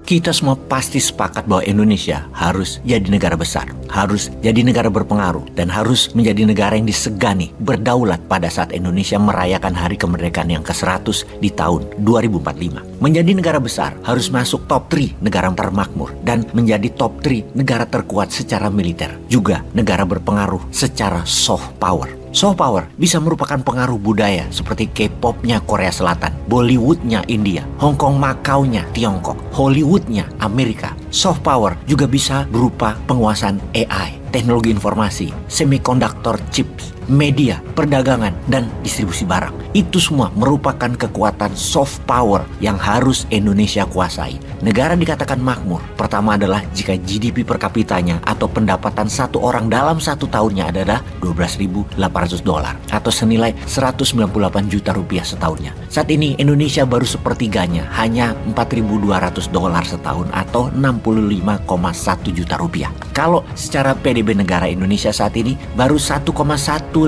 Kita semua pasti sepakat bahwa Indonesia harus jadi negara besar, harus jadi negara berpengaruh, dan harus menjadi negara yang disegani, berdaulat pada saat Indonesia merayakan hari kemerdekaan yang ke-100 di tahun 2045. Menjadi negara besar harus masuk top 3 negara termakmur dan menjadi top 3 negara terkuat secara militer, juga negara berpengaruh secara soft power. Soft power bisa merupakan pengaruh budaya seperti K-popnya Korea Selatan, Bollywoodnya India, Hong Kong Macau-nya Tiongkok, Hollywoodnya Amerika. Soft power juga bisa berupa penguasaan AI, teknologi informasi, semikonduktor chips, media, perdagangan, dan distribusi barang. Itu semua merupakan kekuatan soft power yang harus Indonesia kuasai. Negara dikatakan makmur, pertama adalah jika GDP per kapitanya atau pendapatan satu orang dalam satu tahunnya adalah $12.800 atau senilai 198 juta rupiah setahunnya. Saat ini Indonesia baru sepertiganya, hanya $4.200 setahun atau 65,1 juta rupiah. Kalau secara PDB negara Indonesia saat ini baru 1,15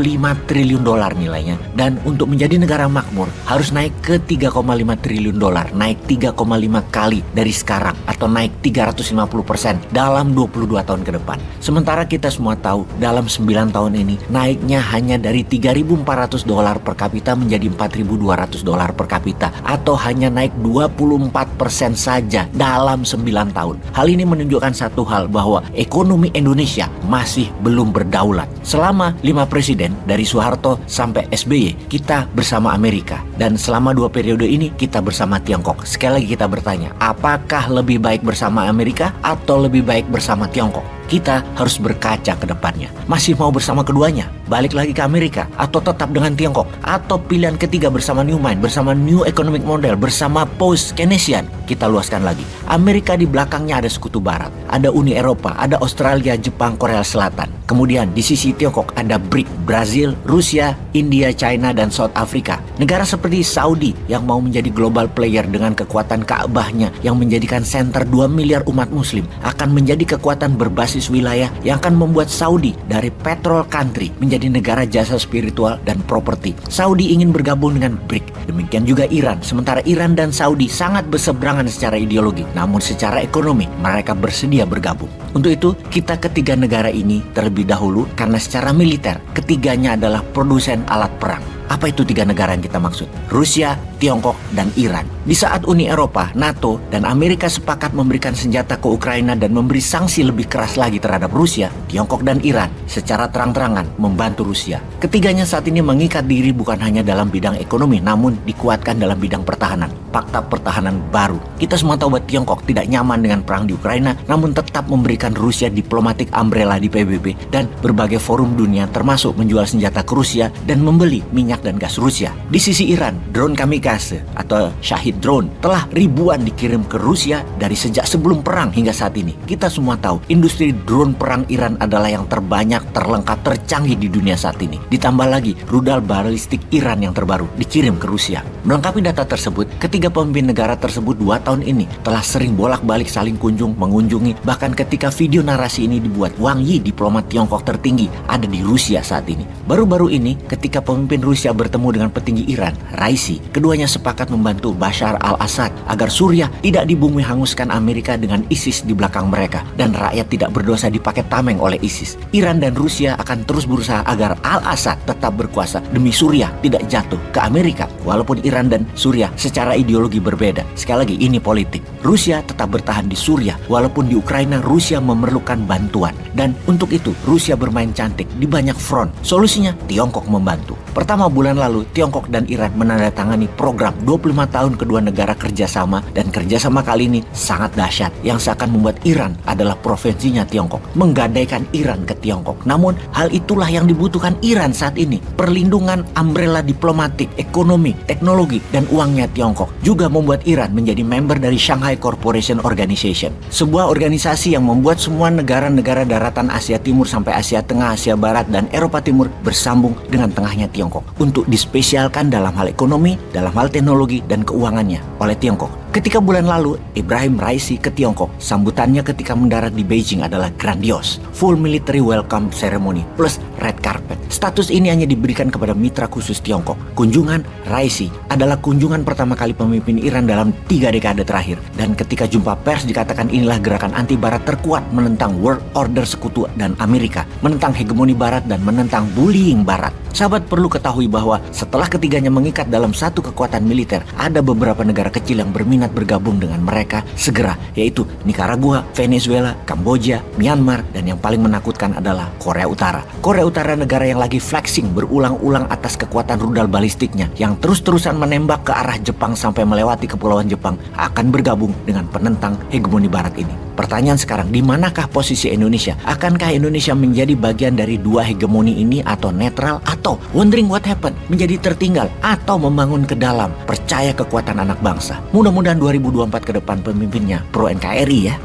triliun dolar nilainya, dan untuk menjadi negara makmur harus naik ke 3,5 triliun dolar, naik 3,5 kali dari sekarang atau naik 350% dalam 22 tahun ke depan. Sementara kita semua tahu dalam 9 tahun ini naiknya hanya dari $3.400 per kapita menjadi $4.200 per kapita atau hanya naik 24% saja dalam 9 tahun. Hal ini menunjukkan satu hal, bahwa ekonomi Indonesia masih belum berdaulat. Selama 5 presiden dari Soeharto sampai SBY kita bersama Amerika, dan selama 2 periode ini kita bersama Tiongkok. Sekali lagi kita bertanya, apakah lebih baik bersama Amerika atau lebih baik bersama Tiongkok? Kita harus berkaca ke depannya. Masih mau bersama keduanya? Balik lagi ke Amerika? Atau tetap dengan Tiongkok? Atau pilihan ketiga bersama New Mind, bersama New Economic Model, bersama Post-Keynesian? Kita luaskan lagi. Amerika di belakangnya ada Sekutu Barat, ada Uni Eropa, ada Australia, Jepang, Korea Selatan. Kemudian di sisi Tiongkok ada BRIC, Brazil, Rusia, India, China, dan South Africa. Negara seperti Saudi yang mau menjadi global player dengan kekuatan Ka'bahnya yang menjadikan center 2 miliar umat muslim akan menjadi kekuatan berbasis wilayah yang akan membuat Saudi dari petrol country menjadi negara jasa spiritual dan properti. Saudi ingin bergabung dengan BRIC. Demikian juga Iran. Sementara Iran dan Saudi sangat berseberangan secara ideologi, namun secara ekonomi mereka bersedia bergabung. Untuk itu, kita ketiga negara ini terlebih dahulu karena secara militer ketiganya adalah produsen alat perang. Apa itu 3 negara yang kita maksud? Rusia, Tiongkok, dan Iran. Di saat Uni Eropa, NATO, dan Amerika sepakat memberikan senjata ke Ukraina dan memberi sanksi lebih keras lagi terhadap Rusia, Tiongkok dan Iran secara terang-terangan membantu Rusia. Ketiganya saat ini mengikat diri bukan hanya dalam bidang ekonomi, namun dikuatkan dalam bidang pertahanan. Fakta pertahanan baru. Kita semua tahu bahwa Tiongkok tidak nyaman dengan perang di Ukraina, namun tetap memberikan Rusia diplomatic umbrella di PBB dan berbagai forum dunia, termasuk menjual senjata ke Rusia dan membeli minyak dan gas Rusia. Di sisi Iran, drone kamikaze atau Shahid drone telah ribuan dikirim ke Rusia dari sejak sebelum perang hingga saat ini. Kita semua tahu industri drone perang Iran adalah yang terbanyak, terlengkap, tercanggih di dunia saat ini. Ditambah lagi rudal balistik Iran yang terbaru dikirim ke Rusia. Melengkapi data tersebut, ketiga pemimpin negara tersebut 2 tahun ini telah sering bolak-balik saling mengunjungi. Bahkan ketika video narasi ini dibuat, Wang Yi, diplomat Tiongkok tertinggi, ada di Rusia saat ini. Baru-baru ini ketika pemimpin Rusia bertemu dengan petinggi Iran, Raisi, keduanya sepakat membantu Bashar al-Assad agar Suriah tidak dibumi hanguskan Amerika dengan ISIS di belakang mereka, dan rakyat tidak berdosa dipakai tameng oleh ISIS. Iran dan Rusia akan terus berusaha agar al-Assad tetap berkuasa demi Suriah tidak jatuh ke Amerika. Walaupun Iran dan Suriah secara ideologi berbeda, sekali lagi ini politik. Rusia tetap bertahan di Suriah, walaupun di Ukraina Rusia memerlukan bantuan, dan untuk itu Rusia bermain cantik di banyak front. Solusinya Tiongkok membantu. Pertama, bulan lalu Tiongkok dan Iran menandatangani program 25 tahun kedua negara kerjasama, dan kerjasama kali ini sangat dahsyat yang seakan membuat Iran adalah provinsinya Tiongkok, menggadaikan Iran ke Tiongkok. Namun hal itulah yang dibutuhkan Iran saat ini, perlindungan umbrella diplomatik, ekonomi, teknologi, dan uangnya Tiongkok juga membuat Iran menjadi member dari Shanghai Cooperation Organization, sebuah organisasi yang membuat semua negara-negara daratan Asia Timur sampai Asia Tengah, Asia Barat, dan Eropa Timur bersambung dengan tengahnya Tiongkok untuk dispesialkan dalam hal ekonomi, dalam hal teknologi, dan keuangannya oleh Tiongkok. Ketika bulan lalu Ibrahim Raisi ke Tiongkok, sambutannya ketika mendarat di Beijing adalah grandios. Full military welcome ceremony plus red carpet. Status ini hanya diberikan kepada mitra khusus Tiongkok. Kunjungan Raisi adalah kunjungan pertama kali pemimpin Iran dalam 3 dekade terakhir. Dan ketika jumpa pers dikatakan inilah gerakan anti barat terkuat menentang world order sekutu dan Amerika, menentang hegemoni barat dan menentang bullying barat. Sahabat perlu ketahui bahwa setelah ketiganya mengikat dalam satu kekuatan militer, ada beberapa negara kecil yang berminat bergabung dengan mereka segera, yaitu Nicaragua, Venezuela, Kamboja, Myanmar, dan yang paling menakutkan adalah Korea Utara. Korea Utara negara yang lagi flexing berulang-ulang atas kekuatan rudal balistiknya yang terus-terusan menembak ke arah Jepang sampai melewati kepulauan Jepang akan bergabung dengan penentang hegemoni barat ini. Pertanyaan sekarang, di manakah posisi Indonesia? Akankah Indonesia menjadi bagian dari dua hegemoni ini atau netral, atau wondering what happened, menjadi tertinggal, atau membangun ke dalam, percaya kekuatan anak bangsa? Mudah-mudahan 2024 ke depan pemimpinnya pro NKRI ya.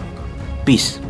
Peace.